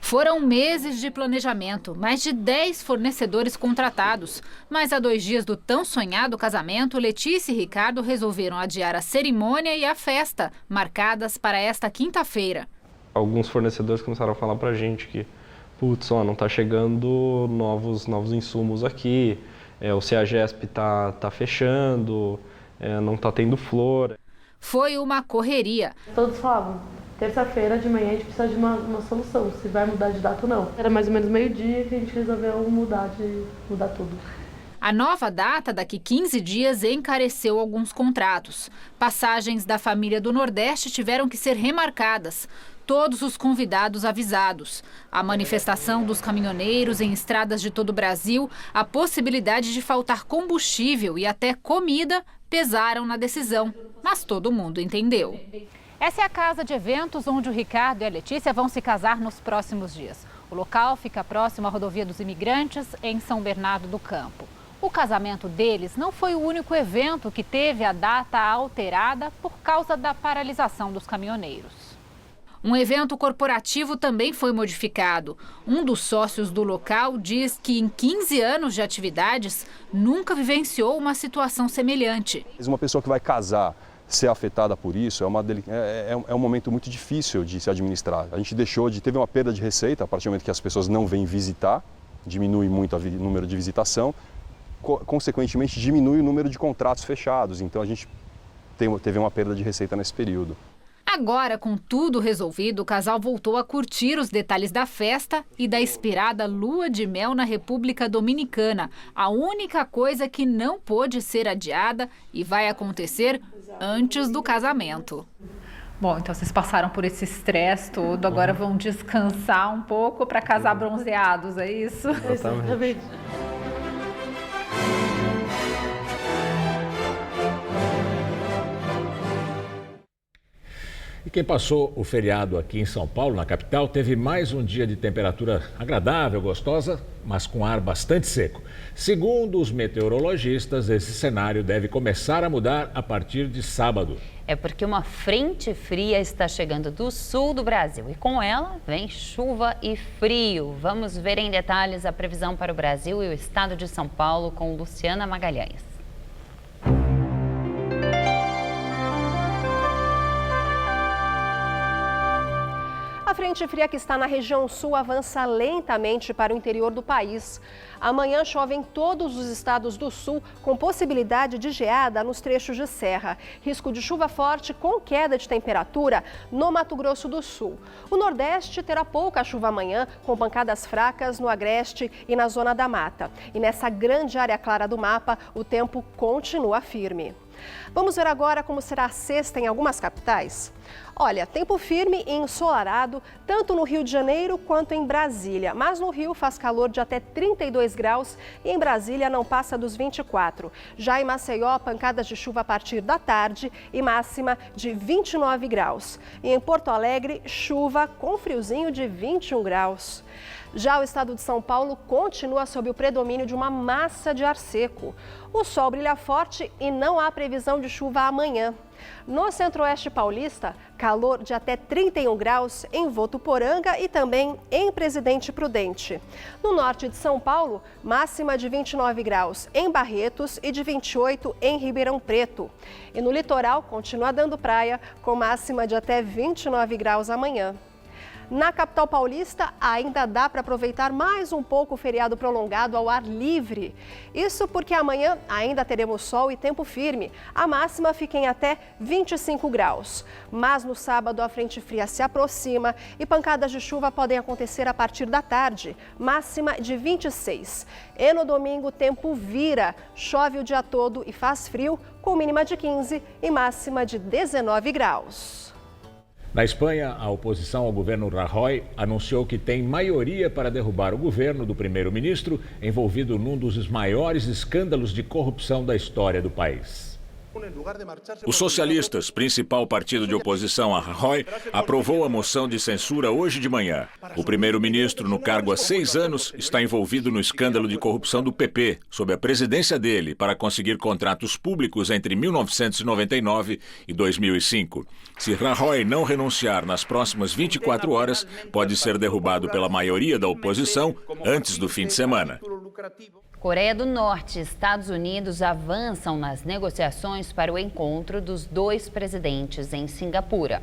Foram meses de planejamento, mais de 10 fornecedores contratados. Mas a 2 dias do tão sonhado casamento, Letícia e Ricardo resolveram adiar a cerimônia e a festa, marcadas para esta quinta-feira. Alguns fornecedores começaram a falar pra gente que, putz, não tá chegando novos insumos aqui, o CEAGESP tá fechando, não tá tendo flor. Foi uma correria. Todos falavam, terça-feira de manhã a gente precisa de uma solução, se vai mudar de data ou não. Era mais ou menos meio-dia que a gente resolveu mudar tudo. A nova data, daqui 15 dias, encareceu alguns contratos. Passagens da família do Nordeste tiveram que ser remarcadas. Todos os convidados avisados. A manifestação dos caminhoneiros em estradas de todo o Brasil, a possibilidade de faltar combustível e até comida pesaram na decisão, mas todo mundo entendeu. Essa é a casa de eventos onde o Ricardo e a Letícia vão se casar nos próximos dias. O local fica próximo à Rodovia dos Imigrantes, em São Bernardo do Campo. O casamento deles não foi o único evento que teve a data alterada por causa da paralisação dos caminhoneiros. Um evento corporativo também foi modificado. Um dos sócios do local diz que em 15 anos de atividades nunca vivenciou uma situação semelhante. Uma pessoa que vai casar, ser afetada por isso, é um momento muito difícil de se administrar. A gente teve uma perda de receita a partir do momento que as pessoas não vêm visitar, diminui muito o número de visitação, consequentemente diminui o número de contratos fechados, então a gente teve uma perda de receita nesse período. Agora, com tudo resolvido, o casal voltou a curtir os detalhes da festa e da esperada lua de mel na República Dominicana. A única coisa que não pôde ser adiada e vai acontecer antes do casamento. Bom, então vocês passaram por esse estresse todo, agora vão descansar um pouco para casar bronzeados, é isso? Exatamente. E quem passou o feriado aqui em São Paulo, na capital, teve mais um dia de temperatura agradável, gostosa, mas com ar bastante seco. Segundo os meteorologistas, esse cenário deve começar a mudar a partir de sábado. É porque uma frente fria está chegando do sul do Brasil e com ela vem chuva e frio. Vamos ver em detalhes a previsão para o Brasil e o estado de São Paulo com Luciana Magalhães. A frente fria que está na região sul avança lentamente para o interior do país. Amanhã chove em todos os estados do sul, com possibilidade de geada nos trechos de serra. Risco de chuva forte com queda de temperatura no Mato Grosso do Sul. O Nordeste terá pouca chuva amanhã, com pancadas fracas no Agreste e na Zona da Mata. E nessa grande área clara do mapa, o tempo continua firme. Vamos ver agora como será a sexta em algumas capitais. Olha, tempo firme e ensolarado, tanto no Rio de Janeiro quanto em Brasília. Mas no Rio faz calor de até 32 graus e em Brasília não passa dos 24. Já em Maceió, pancadas de chuva a partir da tarde e máxima de 29 graus. E em Porto Alegre, chuva com friozinho de 21 graus. Já o estado de São Paulo continua sob o predomínio de uma massa de ar seco. O sol brilha forte e não há previsão de chuva amanhã. No centro-oeste paulista, calor de até 31 graus em Votuporanga e também em Presidente Prudente. No norte de São Paulo, máxima de 29 graus em Barretos e de 28 em Ribeirão Preto. E no litoral, continua dando praia com máxima de até 29 graus amanhã. Na capital paulista, ainda dá para aproveitar mais um pouco o feriado prolongado ao ar livre. Isso porque amanhã ainda teremos sol e tempo firme. A máxima fica em até 25 graus. Mas no sábado a frente fria se aproxima e pancadas de chuva podem acontecer a partir da tarde. Máxima de 26. E no domingo o tempo vira. Chove o dia todo e faz frio, com mínima de 15 e máxima de 19 graus. Na Espanha, a oposição ao governo Rajoy anunciou que tem maioria para derrubar o governo do primeiro-ministro envolvido num dos maiores escândalos de corrupção da história do país. Os socialistas, principal partido de oposição a Rajoy, aprovou a moção de censura hoje de manhã. O primeiro-ministro, no cargo há 6 anos, está envolvido no escândalo de corrupção do PP, sob a presidência dele, para conseguir contratos públicos entre 1999 e 2005. Se Rajoy não renunciar nas próximas 24 horas, pode ser derrubado pela maioria da oposição antes do fim de semana. Coreia do Norte e Estados Unidos avançam nas negociações para o encontro dos dois presidentes em Singapura.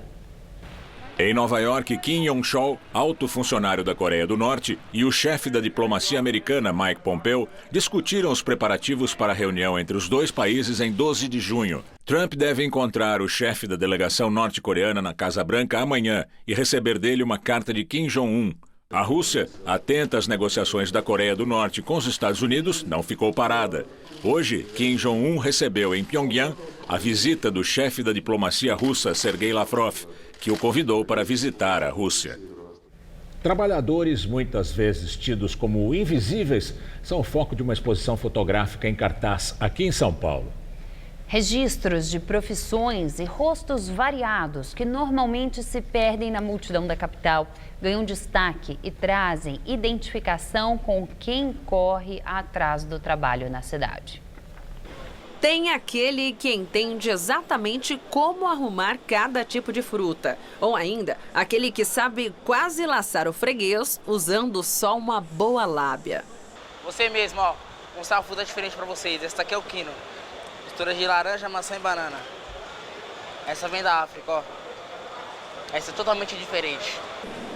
Em Nova York, Kim Yong-chol, alto funcionário da Coreia do Norte, e o chefe da diplomacia americana, Mike Pompeo, discutiram os preparativos para a reunião entre os dois países em 12 de junho. Trump deve encontrar o chefe da delegação norte-coreana na Casa Branca amanhã e receber dele uma carta de Kim Jong-un. A Rússia, atenta às negociações da Coreia do Norte com os Estados Unidos, não ficou parada. Hoje, Kim Jong-un recebeu em Pyongyang a visita do chefe da diplomacia russa, Sergei Lavrov, que o convidou para visitar a Rússia. Trabalhadores, muitas vezes tidos como invisíveis, são o foco de uma exposição fotográfica em cartaz aqui em São Paulo. Registros de profissões e rostos variados que normalmente se perdem na multidão da capital ganham destaque e trazem identificação com quem corre atrás do trabalho na cidade. Tem aquele que entende exatamente como arrumar cada tipo de fruta. Ou ainda, aquele que sabe quase laçar o freguês usando só uma boa lábia. Você mesmo, ó, vou mostrar uma fruta diferente para vocês. Essa aqui é o quino. Mistura de laranja, maçã e banana. Essa vem da África, ó. Essa é totalmente diferente.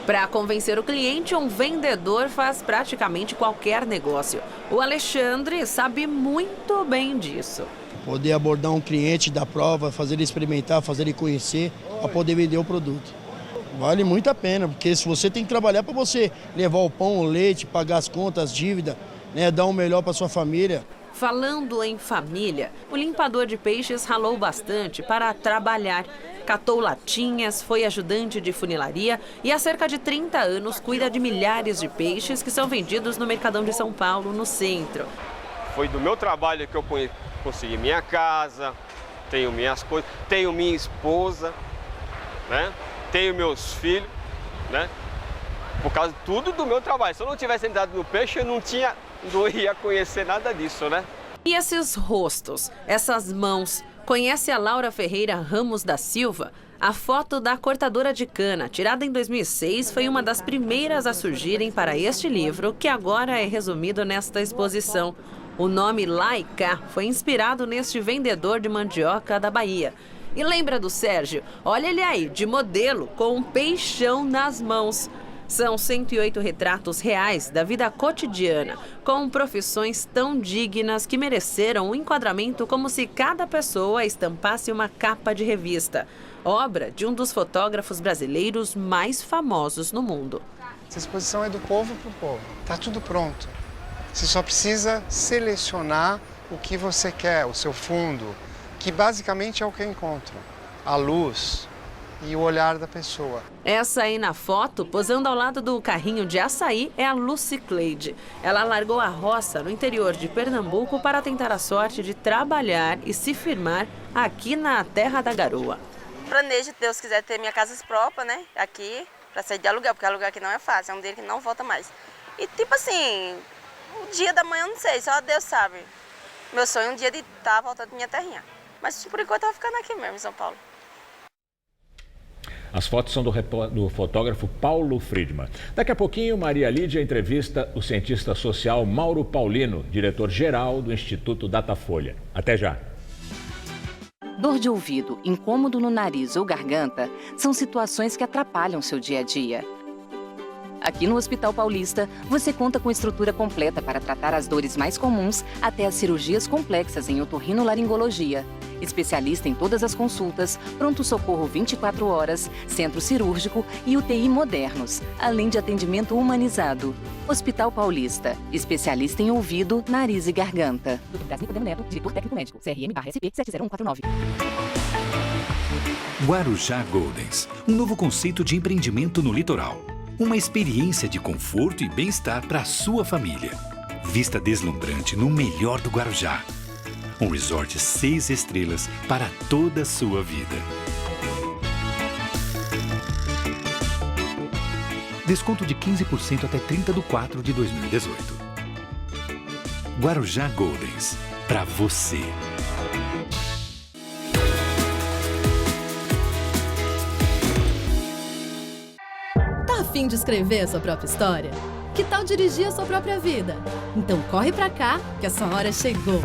Para convencer o cliente, um vendedor faz praticamente qualquer negócio. O Alexandre sabe muito bem disso. Poder abordar um cliente da prova, fazer ele experimentar, fazer ele conhecer, para poder vender o produto. Vale muito a pena, porque se você tem que trabalhar para você levar o pão, o leite, pagar as contas, as dívidas, né, dar o melhor para sua família. Falando em família, o limpador de peixes ralou bastante para trabalhar. Catou latinhas, foi ajudante de funilaria e há cerca de 30 anos cuida de milhares de peixes que são vendidos no Mercadão de São Paulo, no centro. Foi do meu trabalho que eu consegui minha casa, tenho minhas coisas, tenho minha esposa, né? Tenho meus filhos, né? Por causa de tudo do meu trabalho. Se eu não tivesse entrado no peixe, eu não ia conhecer nada disso, né? E esses rostos, essas mãos? Conhece a Laura Ferreira Ramos da Silva? A foto da cortadora de cana, tirada em 2006, foi uma das primeiras a surgirem para este livro, que agora é resumido nesta exposição. O nome Laika foi inspirado neste vendedor de mandioca da Bahia. E lembra do Sérgio? Olha ele aí, de modelo, com um peixão nas mãos. São 108 retratos reais da vida cotidiana, com profissões tão dignas que mereceram um enquadramento como se cada pessoa estampasse uma capa de revista. Obra de um dos fotógrafos brasileiros mais famosos no mundo. Essa exposição é do povo para o povo. Está tudo pronto. Você só precisa selecionar o que você quer, o seu fundo, que basicamente é o que eu encontro. A luz e o olhar da pessoa. Essa aí na foto, posando ao lado do carrinho de açaí, é a Lucy Cleide. Ela largou a roça no interior de Pernambuco para tentar a sorte de trabalhar e se firmar aqui na Terra da Garoa. Planejo, se Deus quiser, ter minha casa própria, né? Aqui, para sair de aluguel, porque aluguel aqui não é fácil, é um dinheiro que não volta mais. E tipo assim, o dia da manhã eu não sei, só Deus sabe. Meu sonho é um dia de estar voltando à minha terrinha. Mas por enquanto eu vou ficando aqui mesmo, em São Paulo. As fotos são do fotógrafo Paulo Friedman. Daqui a pouquinho, Maria Lídia entrevista o cientista social Mauro Paulino, diretor-geral do Instituto Datafolha. Até já. Dor de ouvido, incômodo no nariz ou garganta são situações que atrapalham seu dia a dia. Aqui no Hospital Paulista, você conta com estrutura completa para tratar as dores mais comuns até as cirurgias complexas em otorrinolaringologia. Especialista em todas as consultas, pronto-socorro 24 horas, centro cirúrgico e UTI modernos, além de atendimento humanizado. Hospital Paulista, especialista em ouvido, nariz e garganta. Dr. Brasnico Neto, diretor técnico médico, CRM/SP 70149. Guarujá Goldens, um novo conceito de empreendimento no litoral. Uma experiência de conforto e bem-estar para a sua família. Vista deslumbrante no melhor do Guarujá. Um resort 6 estrelas para toda a sua vida. Desconto de 15% até 30/4/2018. Guarujá Goldens, para você. Tá a fim de escrever a sua própria história? Que tal dirigir a sua própria vida? Então corre pra cá, que a sua hora chegou.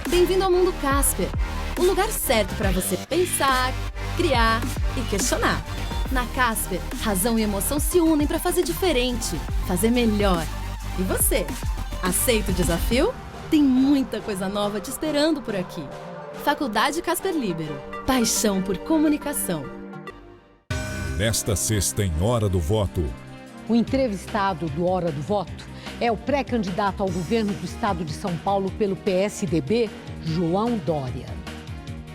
Bem-vindo ao Mundo Casper, o lugar certo para você pensar, criar e questionar. Na Casper, razão e emoção se unem para fazer diferente, fazer melhor. E você, aceita o desafio? Tem muita coisa nova te esperando por aqui. Faculdade Casper Líbero, paixão por comunicação. Nesta sexta, em Hora do Voto. O entrevistado do Hora do Voto é o pré-candidato ao governo do estado de São Paulo pelo PSDB, João Dória.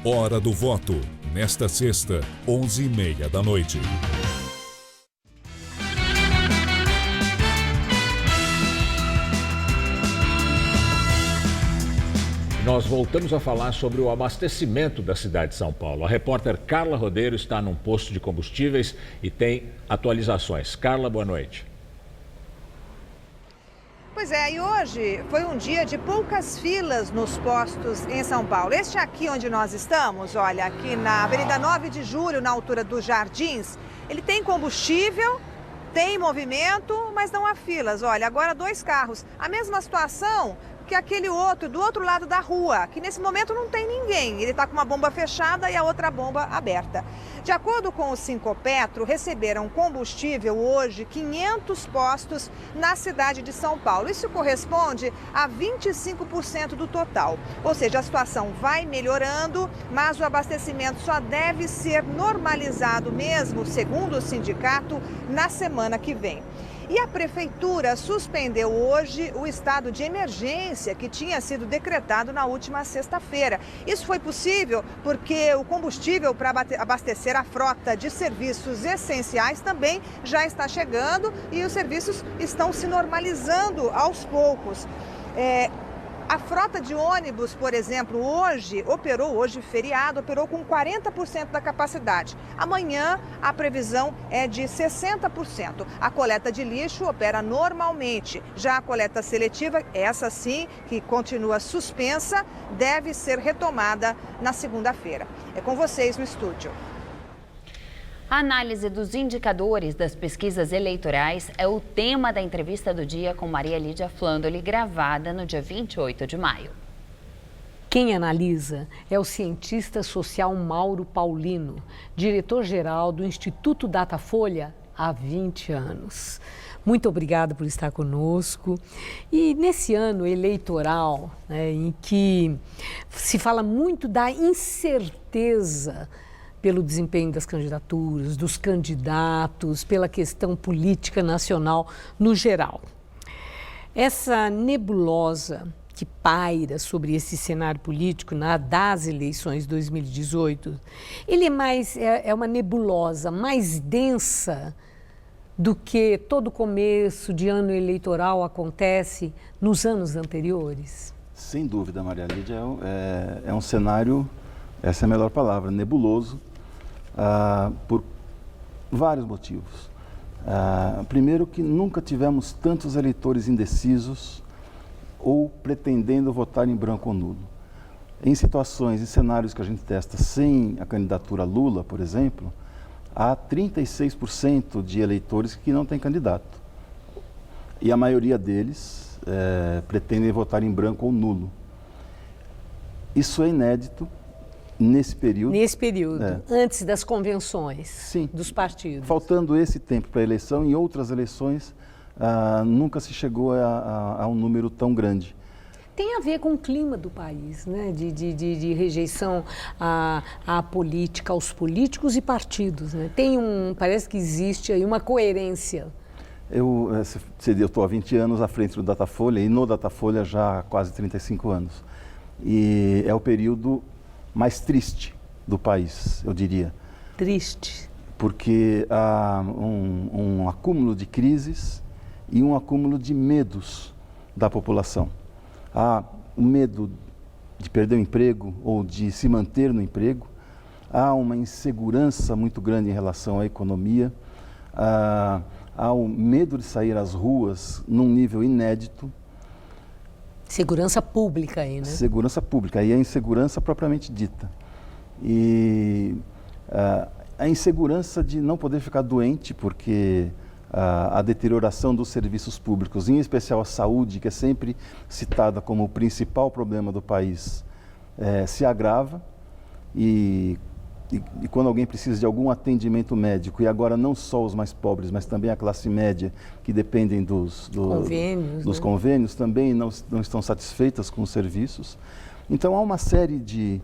Hora do Voto, nesta sexta, 11h30 da noite. Nós voltamos a falar sobre o abastecimento da cidade de São Paulo. A repórter Carla Rodeiro está num posto de combustíveis e tem atualizações. Carla, boa noite. Pois é, e hoje foi um dia de poucas filas nos postos em São Paulo. Este aqui onde nós estamos, olha, aqui na Avenida 9 de Julho, na altura dos Jardins, ele tem combustível, tem movimento, mas não há filas. Olha, agora 2 carros. A mesma situação que aquele outro, do outro lado da rua, que nesse momento não tem ninguém. Ele está com uma bomba fechada e a outra bomba aberta. De acordo com o Sincopetro, receberam combustível hoje 500 postos na cidade de São Paulo. Isso corresponde a 25% do total. Ou seja, a situação vai melhorando, mas o abastecimento só deve ser normalizado mesmo, segundo o sindicato, na semana que vem. E a prefeitura suspendeu hoje o estado de emergência que tinha sido decretado na última sexta-feira. Isso foi possível porque o combustível para abastecer a frota de serviços essenciais também já está chegando e os serviços estão se normalizando aos poucos. A frota de ônibus, por exemplo, hoje feriado, operou com 40% da capacidade. Amanhã a previsão é de 60%. A coleta de lixo opera normalmente. Já a coleta seletiva, essa sim, que continua suspensa, deve ser retomada na segunda-feira. É com vocês no estúdio. A análise dos indicadores das pesquisas eleitorais é o tema da entrevista do dia com Maria Lídia Flandoli, gravada no dia 28 de maio. Quem analisa é o cientista social Mauro Paulino, diretor-geral do Instituto Datafolha há 20 anos. Muito obrigada por estar conosco. E nesse ano eleitoral, em que se fala muito da incerteza pelo desempenho das candidaturas, dos candidatos, pela questão política nacional no geral. Essa nebulosa que paira sobre esse cenário político das eleições de 2018, ele é uma nebulosa mais densa do que todo começo de ano eleitoral acontece nos anos anteriores? Sem dúvida, Maria Lídia, é um cenário, essa é a melhor palavra, nebuloso, por vários motivos. Primeiro que nunca tivemos tantos eleitores indecisos ou pretendendo votar em branco ou nulo. Em situações e cenários que a gente testa sem a candidatura Lula, por exemplo, há 36% de eleitores que não têm candidato. E a maioria deles pretendem votar em branco ou nulo. Isso é inédito. Nesse período, antes das convenções. Sim. Dos partidos. Faltando esse tempo para a eleição, em outras eleições, nunca se chegou a um número tão grande. Tem a ver com o clima do país, né? de rejeição à política, aos políticos e partidos. Né? Parece que existe aí uma coerência. Eu estou há 20 anos à frente do Datafolha e no Datafolha já há quase 35 anos. E é o período mais triste do país, eu diria. Triste. Porque há um acúmulo de crises e um acúmulo de medos da população. Há o medo de perder o emprego ou de se manter no emprego, há uma insegurança muito grande em relação à economia, há o medo de sair às ruas num nível inédito. Segurança pública aí, né? Segurança pública, aí é a insegurança propriamente dita. E a insegurança de não poder ficar doente, porque a deterioração dos serviços públicos, em especial a saúde, que é sempre citada como o principal problema do país, se agrava. E quando alguém precisa de algum atendimento médico, e agora não só os mais pobres, mas também a classe média, que dependem dos convênios, também não estão satisfeitas com os serviços. Então há uma série de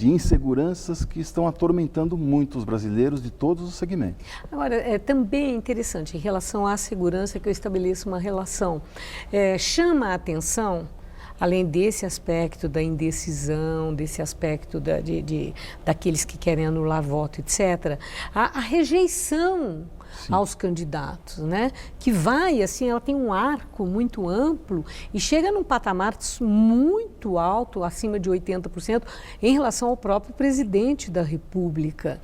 inseguranças que estão atormentando muito os brasileiros de todos os segmentos. Agora, também é interessante, em relação à segurança, que eu estabeleço uma relação. Chama a atenção, além desse aspecto da indecisão, desse aspecto daqueles que querem anular voto, etc., a rejeição aos candidatos, né? Que vai, assim, ela tem um arco muito amplo e chega num patamar muito alto, acima de 80%, em relação ao próprio presidente da República.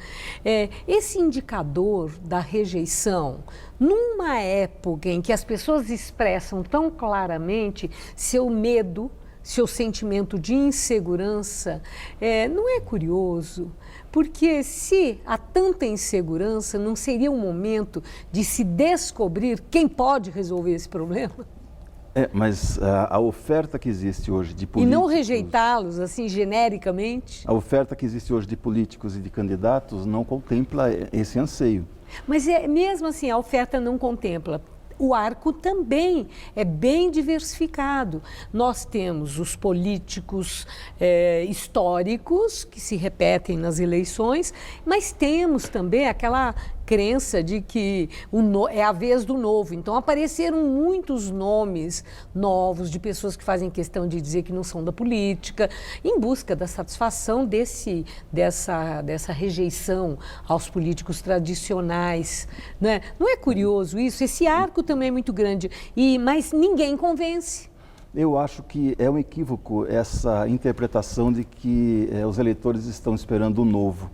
Esse indicador da rejeição, numa época em que as pessoas expressam tão claramente seu medo, seu sentimento de insegurança, não é curioso? Porque se há tanta insegurança, não seria um momento de se descobrir quem pode resolver esse problema? Mas a oferta que existe hoje de políticos... E não rejeitá-los, assim, genericamente? A oferta que existe hoje de políticos e de candidatos não contempla esse anseio. Mas mesmo assim, a oferta não contempla. O arco também é bem diversificado. Nós temos os políticos históricos que se repetem nas eleições, mas temos também aquela crença de que é a vez do novo. Então, apareceram muitos nomes novos de pessoas que fazem questão de dizer que não são da política, em busca da satisfação dessa rejeição aos políticos tradicionais, né? Não é curioso isso? Esse arco também é muito grande, mas ninguém convence. Eu acho que é um equívoco essa interpretação de que os eleitores estão esperando o novo.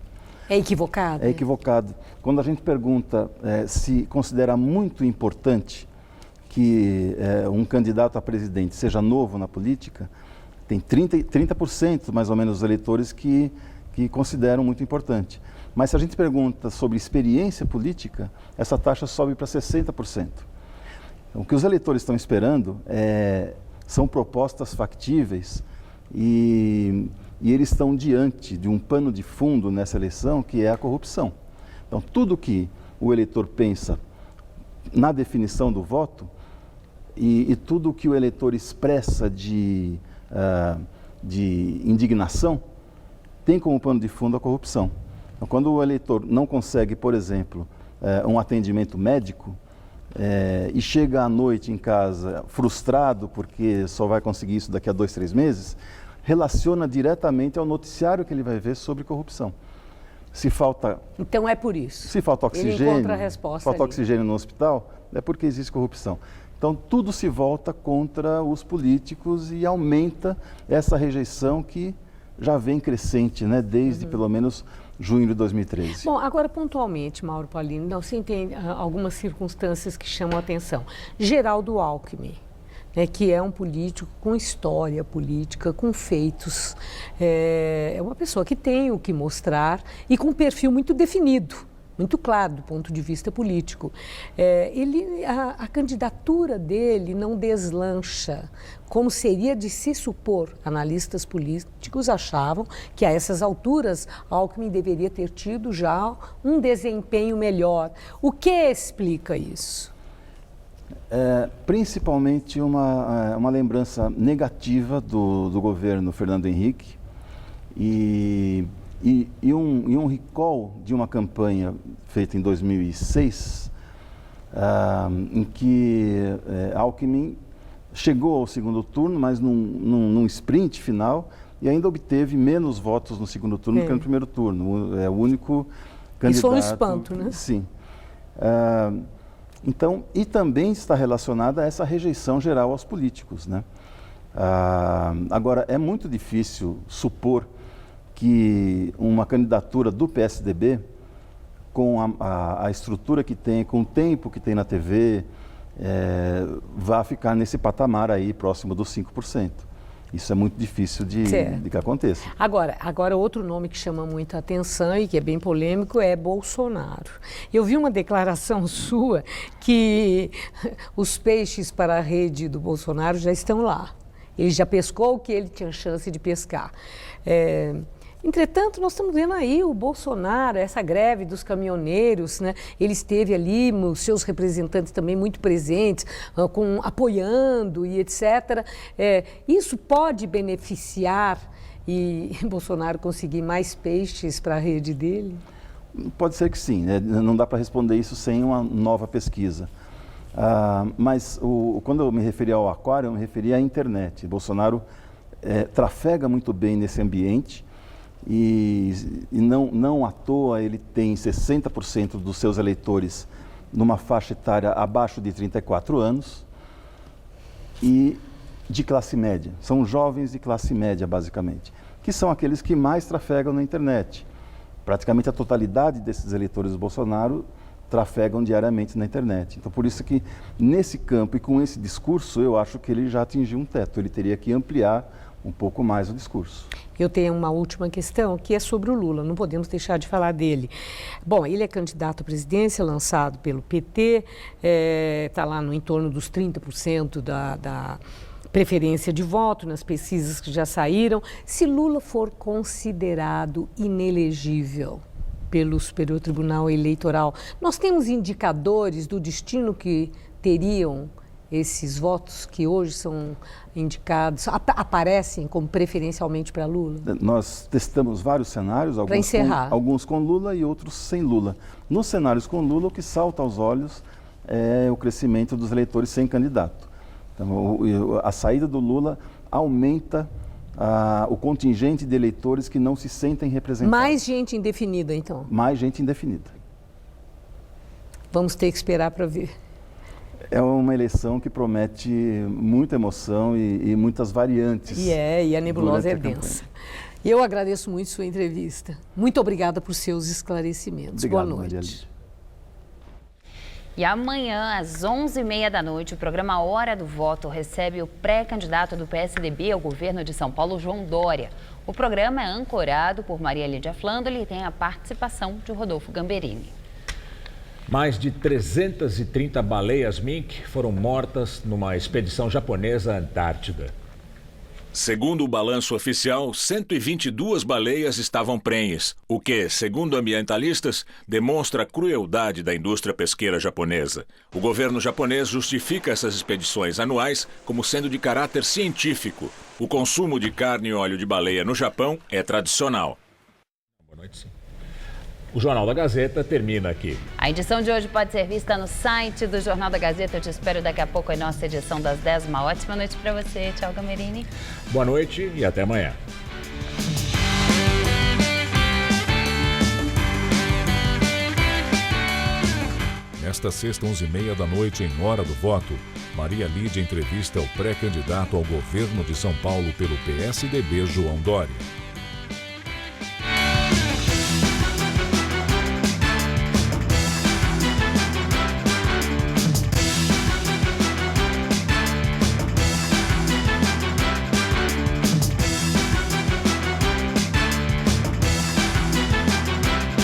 É equivocado? É equivocado. Quando a gente pergunta se considera muito importante que um candidato a presidente seja novo na política, tem 30% mais ou menos dos eleitores que consideram muito importante. Mas se a gente pergunta sobre experiência política, essa taxa sobe para 60%. Então, o que os eleitores estão esperando são propostas factíveis e eles estão diante de um pano de fundo nessa eleição, que é a corrupção. Então, tudo que o eleitor pensa na definição do voto e tudo que o eleitor expressa de indignação tem como pano de fundo a corrupção. Então, quando o eleitor não consegue, por exemplo, um atendimento médico e chega à noite em casa frustrado porque só vai conseguir isso daqui a 2, 3 meses, relaciona diretamente ao noticiário que ele vai ver sobre corrupção. Se falta... Então é por isso. Se falta oxigênio, ele encontra a resposta ali. Oxigênio no hospital, é porque existe corrupção. Então tudo se volta contra os políticos e aumenta essa rejeição que já vem crescente, né, desde pelo menos junho de 2013. Bom, agora pontualmente, Mauro Paulino, você tem algumas circunstâncias que chamam a atenção. Geraldo Alckmin, que é um político com história política, com feitos. É uma pessoa que tem o que mostrar e com um perfil muito definido, muito claro do ponto de vista político. A candidatura dele não deslancha, como seria de se supor. Analistas políticos achavam que a essas alturas Alckmin deveria ter tido já um desempenho melhor. O que explica isso? Principalmente uma lembrança negativa do governo Fernando Henrique e um recall de uma campanha feita em 2006, em que Alckmin chegou ao segundo turno, mas num sprint final, e ainda obteve menos votos no segundo turno do que no primeiro turno. É o único candidato... Isso foi um espanto, né? Sim. Então, e também está relacionada a essa rejeição geral aos políticos, né? Agora, é muito difícil supor que uma candidatura do PSDB, com a estrutura que tem, com o tempo que tem na TV, vá ficar nesse patamar aí, próximo dos 5%. Isso é muito difícil de que aconteça. Agora, outro nome que chama muita atenção e que é bem polêmico é Bolsonaro. Eu vi uma declaração sua que os peixes para a rede do Bolsonaro já estão lá. Ele já pescou o que ele tinha chance de pescar. Entretanto, nós estamos vendo aí o Bolsonaro, essa greve dos caminhoneiros, né? Ele esteve ali, os seus representantes também muito presentes, apoiando e etc. Isso pode beneficiar e Bolsonaro conseguir mais peixes para a rede dele? Pode ser que sim, né? Não dá para responder isso sem uma nova pesquisa. Mas quando eu me referi ao aquário, eu me referi à internet. Bolsonaro trafega muito bem nesse ambiente. E não à toa ele tem 60% dos seus eleitores numa faixa etária abaixo de 34 anos e de classe média. São jovens de classe média, basicamente, que são aqueles que mais trafegam na internet. Praticamente a totalidade desses eleitores do Bolsonaro trafegam diariamente na internet. Então, por isso que nesse campo e com esse discurso, eu acho que ele já atingiu um teto. Ele teria que ampliar um pouco mais o discurso. Eu tenho uma última questão, que é sobre o Lula. Não podemos deixar de falar dele. Bom, ele é candidato à presidência, lançado pelo PT, está lá no entorno dos 30% da preferência de voto nas pesquisas que já saíram. Se Lula for considerado inelegível pelo Superior Tribunal Eleitoral, nós temos indicadores do destino que teriam esses votos que hoje são indicados, aparecem como preferencialmente para Lula? Nós testamos vários cenários, alguns com Lula e outros sem Lula. Nos cenários com Lula, o que salta aos olhos é o crescimento dos eleitores sem candidato. Então, a saída do Lula aumenta o contingente de eleitores que não se sentem representados. Mais gente indefinida, então? Mais gente indefinida. Vamos ter que esperar para ver. É uma eleição que promete muita emoção e muitas variantes. E a nebulosa é densa. Eu agradeço muito sua entrevista. Muito obrigada por seus esclarecimentos. Obrigado, boa noite. Maria Lídia. E amanhã, às 11h30 da noite, o programa Hora do Voto recebe o pré-candidato do PSDB ao governo de São Paulo, João Dória. O programa é ancorado por Maria Lídia Flandoli e tem a participação de Rodolfo Gamberini. Mais de 330 baleias mink foram mortas numa expedição japonesa à Antártida. Segundo o balanço oficial, 122 baleias estavam prenhes, o que, segundo ambientalistas, demonstra a crueldade da indústria pesqueira japonesa. O governo japonês justifica essas expedições anuais como sendo de caráter científico. O consumo de carne e óleo de baleia no Japão é tradicional. Boa noite, sim. O Jornal da Gazeta termina aqui. A edição de hoje pode ser vista no site do Jornal da Gazeta. Eu te espero daqui a pouco em nossa edição das 10. Uma ótima noite para você. Tchau, Gamberini. Boa noite e até amanhã. Nesta sexta, 11h30 da noite, em Hora do Voto, Maria Lídia entrevista o pré-candidato ao governo de São Paulo pelo PSDB, João Dória.